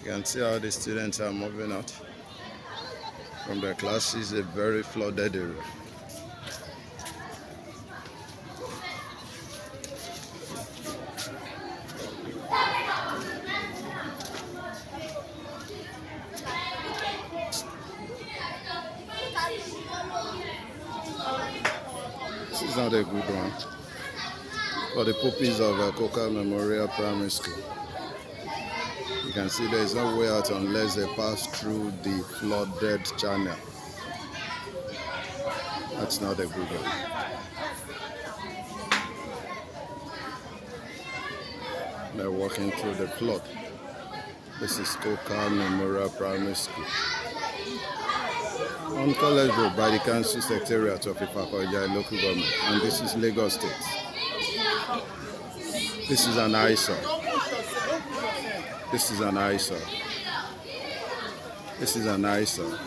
You can see how the students are moving out from their classes, a very flooded area. This is not a good one for the pupils of Coca Memorial Primary School. You can see there is no way out unless they pass through the flooded channel. That's not a good one. They're walking through the flood. This is Coca Memorial Primary School on College Road by the Council Secretariat of Ifakoija local government, and this is Lagos State. This is an eyesore. This is an eyesore. This is an eyesore.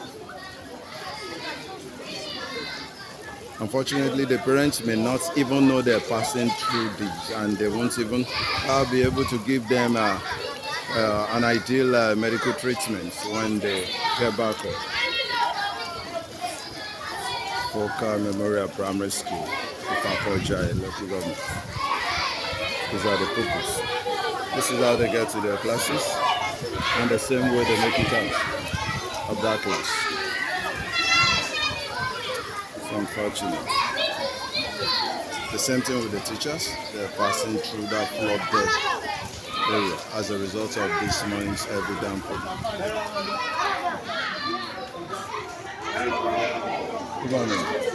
Unfortunately, the parents may not even know they're passing through this, and they won't even be able to give them an ideal medical treatment when they get back home. Coca Memorial Primary School, Ifakoija local government. These are the pupils. This is how they get to their classes, and the same way they make it out of that class. It's unfortunate. The same thing with the teachers. They're passing through that flooded area as a result of this morning's heavy downpour. Good morning.